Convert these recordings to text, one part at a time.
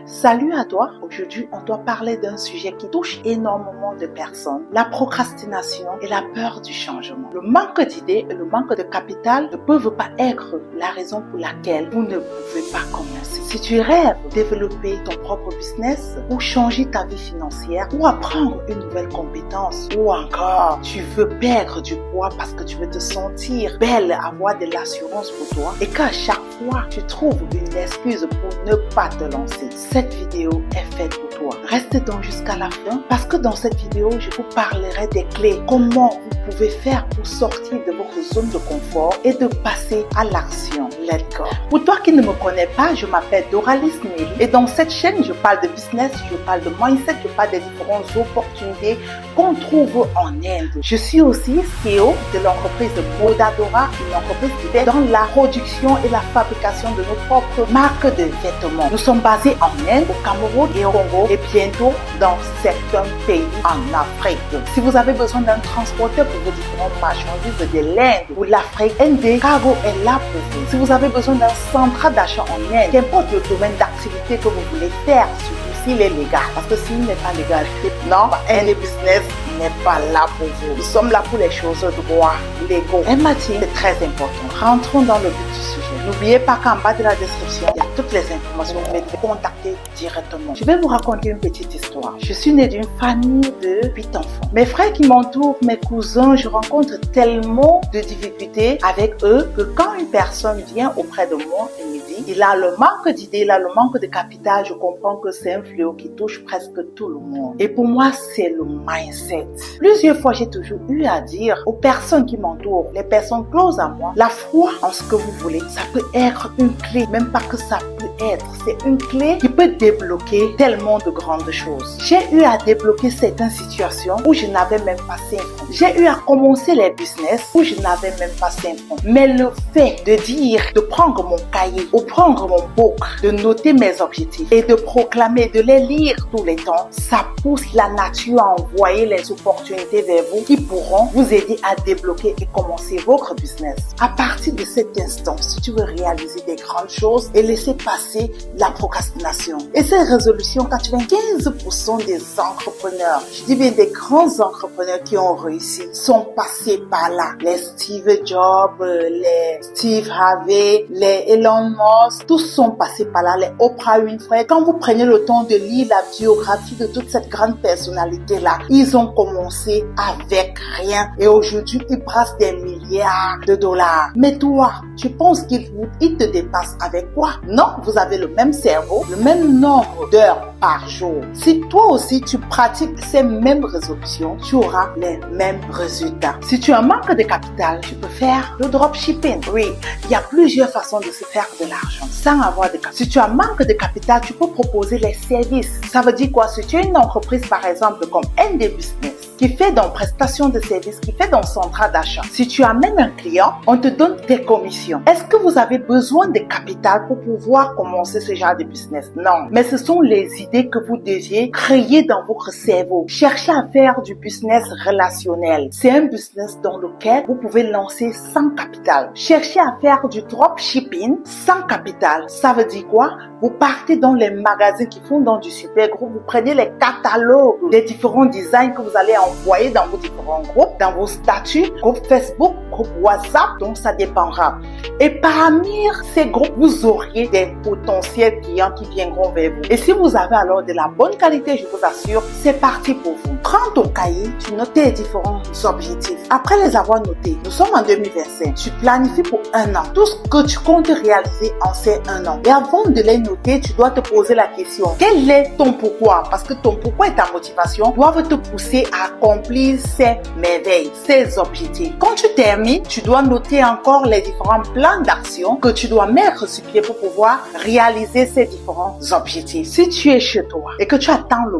Salut à toi. Aujourd'hui, on doit parler d'un sujet qui touche énormément de personnes. La procrastination et la peur du changement. Le manque d'idées et le manque de capital ne peuvent pas être la raison pour laquelle vous ne pouvez pas commencer. Si tu rêves de développer ton propre business ou changer ta vie financière ou apprendre une nouvelle compétence ou encore tu veux perdre du poids parce que tu veux te sentir belle, avoir de l'assurance pour toi et qu'à chaque fois tu trouves une excuse pour ne pas te lancer, cette vidéo est faite pour toi. Reste donc jusqu'à la fin parce que dans cette vidéo, je vous parlerai des clés. Comment vous pouvez faire pour sortir de votre zone de confort et de passer à l'action. Let's go. Pour toi qui ne me connais pas, je m'appelle Doralis Nelly et dans cette chaîne, je parle de business, je parle de mindset, je parle des différentes opportunités qu'on trouve en Inde. Je suis aussi CEO de l'entreprise Modadora, une entreprise qui fait dans la production et la fabrication de nos propres marques de vêtements. Nous sommes basés en Inde, au Cameroun et au Congo et bientôt dans certains pays en Afrique. Si vous avez besoin d'un transporteur pour vos différentes marchandises de l'Inde ou l'Afrique, ND Cargo est là pour vous. Si vous avez besoin d'un central d'achat en Inde, qu'importe le domaine d'activité que vous voulez faire, surtout s'il est légal, parce que s'il n'est pas légal, non, ND Business n'est pas là pour vous. Nous sommes là pour les choses droits, légaux. Et Mathieu, c'est très important. Rentrons dans le but du sujet. N'oubliez pas qu'en bas de la description, il y a toutes les informations. Vous pouvez me contacter directement. Je vais vous raconter une petite histoire. Je suis née d'une famille de 8 enfants. Mes frères qui m'entourent, mes cousins, je rencontre tellement de difficultés avec eux que quand une personne vient auprès de moi et me dit, il a le manque d'idées, il a le manque de capital, je comprends que c'est un fléau qui touche presque tout le monde. Et pour moi, c'est le mindset. Plusieurs fois, j'ai toujours eu à dire aux personnes qui m'entourent, les personnes closes à moi, la foi en ce que vous voulez, ça peut être une clé, même pas que ça peut être, c'est une clé qui peut débloquer tellement de grandes choses. J'ai eu à débloquer certaines situations où je n'avais même pas 5 francs. J'ai eu à commencer les business où je n'avais même pas 5 francs. Mais le fait de dire, de prendre mon cahier ou prendre mon book, de noter mes objectifs et de proclamer, de les lire tous les temps, ça pousse la nature à envoyer les opportunités vers vous qui pourront vous aider à débloquer et commencer votre business. À partir de cet instant, si tu veux réaliser des grandes choses et laisser passer la procrastination. Et ces résolutions, 95% des entrepreneurs, je dis bien des grands entrepreneurs qui ont réussi, sont passés par là. Les Steve Jobs, les Steve Harvey, les Elon Musk, tous sont passés par là. Les Oprah Winfrey. Quand vous prenez le temps de lire la biographie de toute cette grande personnalité-là, ils ont commencé avec rien et aujourd'hui, ils brassent des milliards de dollars. Mais toi, tu penses qu'ils te dépassent avec quoi? Non, vous avez le même cerveau, le même nombre d'heures par jour. Si toi aussi tu pratiques ces mêmes résolutions, tu auras les mêmes résultats. Si tu as un manque de capital, tu peux faire le dropshipping. Oui, il y a plusieurs façons de se faire de l'argent sans avoir de capital. Si tu as un manque de capital, tu peux proposer les services. Ça veut dire quoi? Si tu es une entreprise par exemple comme ND Business, qui fait dans prestation de services, qui fait dans central d'achat. Si tu amènes un client, on te donne des commissions. Est-ce que vous avez besoin de capital pour pouvoir commencer ce genre de business? Non. Mais ce sont les idées que vous deviez créer dans votre cerveau. Cherchez à faire du business relationnel. C'est un business dans lequel vous pouvez lancer sans capital. Cherchez à faire du dropshipping sans capital. Ça veut dire quoi? Vous partez dans les magasins qui font dans du super groupe, vous prenez les catalogues des différents designs que vous allez envoyer dans vos différents groupes, dans vos statuts, groupe Facebook, groupe WhatsApp, donc ça dépendra. Et parmi ces groupes, vous auriez des potentiels clients qui viendront vers vous. Et si vous avez alors de la bonne qualité, je vous assure, c'est parti pour vous. Prends ton cahier, tu notes tes différents objectifs. Après les avoir notés, nous sommes en 2025, tu planifies pour un an tout ce que tu comptes réaliser en ces un an. Et avant de les noter, tu dois te poser la question, quel est ton pourquoi? Parce que ton pourquoi et ta motivation doivent te pousser à accomplir ces merveilles, ces objectifs. Quand tu termines, tu dois noter encore les différents plans d'action que tu dois mettre sur pied pour pouvoir réaliser ces différents objectifs. Si tu es chez toi et que tu attends le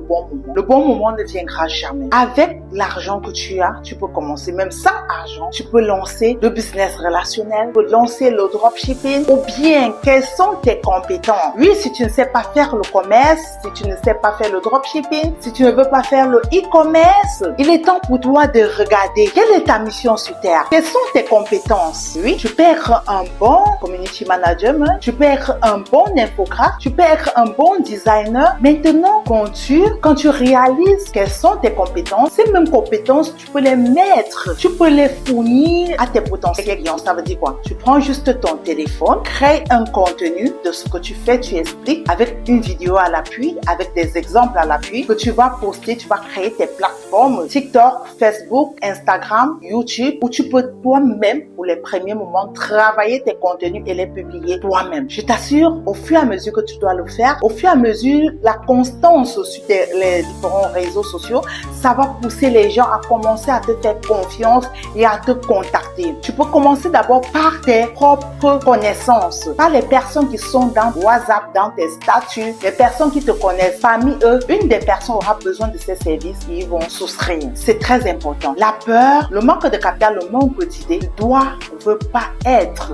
bon moment ne viendra jamais. Avec l'argent que tu as, tu peux commencer. Même sans argent, tu peux lancer le business relationnel, tu peux lancer le dropshipping ou bien quelles sont tes compétences. Oui, si tu ne sais pas faire le commerce, si tu ne sais pas faire le dropshipping, si tu ne veux pas faire le e-commerce, il est temps pour toi de regarder quelle est ta mission sur Terre. Quelles sont tes compétences? Oui, tu peux être un bon community manager, tu peux être un bon infographe, tu peux être un bon designer. Maintenant, quand tu réalises quelles sont tes compétences, ces mêmes compétences, tu peux les mettre, tu peux les fournir à tes potentiels clients. Ça veut dire quoi? Tu prends juste ton téléphone, crée un contenu de ce que tu fais, tu expliques avec une vidéo à l'appui, avec des exemples à l'appui que tu vas poster, tu vas créer tes plateformes TikTok, Facebook, Instagram, YouTube, où tu peux toi-même, pour les premiers moments, travailler tes contenus et les publier toi-même. Je t'assure, au fur et à mesure que tu dois le faire, au fur et à mesure, la constance sur les différents réseaux sociaux, ça va pousser les gens à commencer à te faire confiance et à te contacter. Tu peux commencer d'abord par tes propres connaissances, par les personnes qui sont dans WhatsApp, dans tes statuts, les personnes qui te connaissent. Parmi eux, une des personnes aura besoin de ces services et ils vont souscrire. C'est très important. La peur, le manque de capital, le manque d'idées ne veut pas être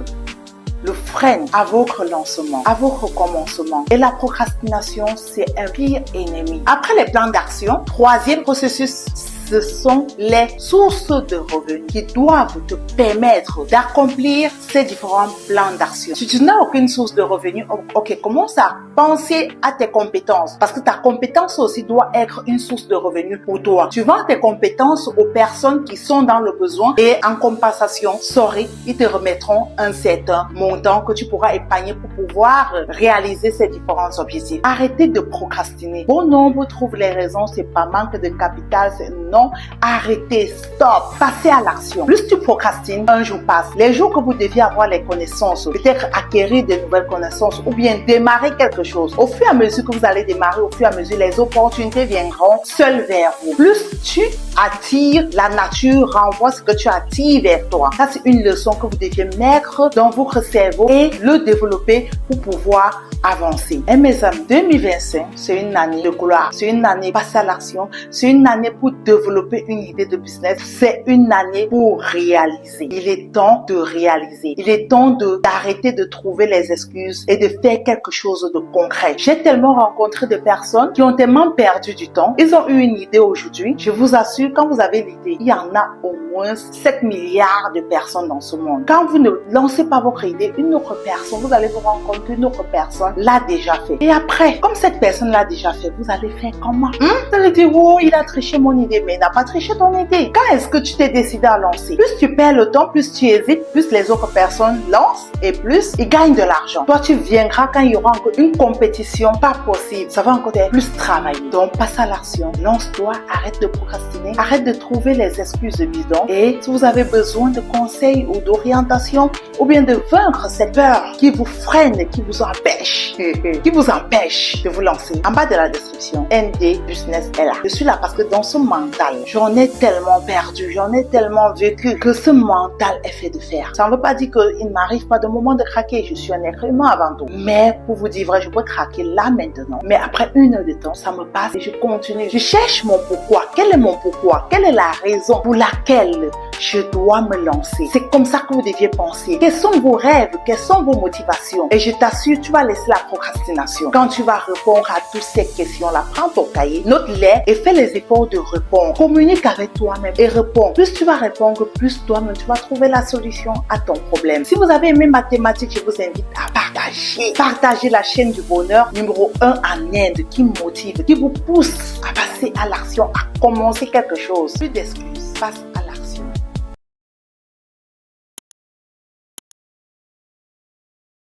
le frein à votre lancement, à votre commencement. Et la procrastination, c'est un pire ennemi. Après les plans d'action, troisième processus, ce sont les sources de revenus qui doivent te permettre d'accomplir ces différents plans d'action. Si tu n'as aucune source de revenus, ok, commence à penser à tes compétences parce que ta compétence aussi doit être une source de revenus pour toi. Tu vends tes compétences aux personnes qui sont dans le besoin et en compensation, ils te remettront un certain montant que tu pourras épargner pour pouvoir réaliser ces différents objectifs. Arrêtez de procrastiner. Bon nombre trouvent les raisons, c'est pas manque de capital, c'est non. Arrêtez, stop, passez à l'action. Plus tu procrastines, un jour passe. Les jours que vous deviez avoir les connaissances, peut-être acquérir de nouvelles connaissances ou bien démarrer quelque chose. Au fur et à mesure que vous allez démarrer, au fur et à mesure, les opportunités viendront seules vers vous. Plus tu attires, la nature renvoie ce que tu attires vers toi. Ça, c'est une leçon que vous deviez mettre dans votre cerveau et le développer pour pouvoir avancer. Et mes amis, 2025, c'est une année de gloire. C'est une année passer à l'action. C'est une année pour développer une idée de business. C'est une année pour réaliser. Il est temps de réaliser. Il est temps d'arrêter de trouver les excuses et de faire quelque chose de concret. J'ai tellement rencontré de personnes qui ont tellement perdu du temps. Ils ont eu une idée aujourd'hui. Je vous assure, quand vous avez l'idée, il y en a au moins 7 milliards de personnes dans ce monde. Quand vous ne lancez pas votre idée, une autre personne, vous allez vous rendre compte qu'une autre personne l'a déjà fait. Et après, comme cette personne l'a déjà fait, vous allez faire comment? Vous allez dire, oh, il a triché mon idée, mais il n'a pas triché ton idée. Quand est-ce que tu t'es décidé à lancer? Plus tu perds le temps, plus tu hésites, plus les autres personnes lancent et plus ils gagnent de l'argent. Toi, tu viendras quand il y aura encore une compétition pas possible. Ça va encore être plus travailler. Donc, passe à l'action. Lance-toi, arrête de procrastiner, arrête de trouver les excuses bidons. Et si vous avez besoin de conseils ou d'orientation ou bien de vaincre cette peur qui vous freine, qui vous empêche de vous lancer, en bas de la description, ND Business est là. Je suis là parce que dans ce mental, j'en ai tellement perdu, j'en ai tellement vécu que ce mental est fait de fer. Ça ne veut pas dire qu'il ne m'arrive pas de moment de craquer. Je suis un être humain avant tout. Mais pour vous dire vrai, je peux craquer là maintenant. Mais après une heure de temps, ça me passe et je continue. Je cherche mon pourquoi. Quel est mon pourquoi? Quelle est la raison pour laquelle je dois me lancer? C'est comme ça que vous deviez penser. Quels sont vos rêves? Quelles sont vos motivations? Et je t'assure, tu vas laisser la procrastination. Quand tu vas répondre à toutes ces questions-là, prends ton cahier, note-les et fais les efforts de répondre. Communique avec toi-même et réponds. Plus tu vas répondre, plus toi-même tu vas trouver la solution à ton problème. Si vous avez aimé ma thématique, je vous invite à partager. Partagez la chaîne du bonheur numéro 1 en Inde qui motive, qui vous pousse à passer à l'action, à commencer quelque chose. Plus d'excuses. Passe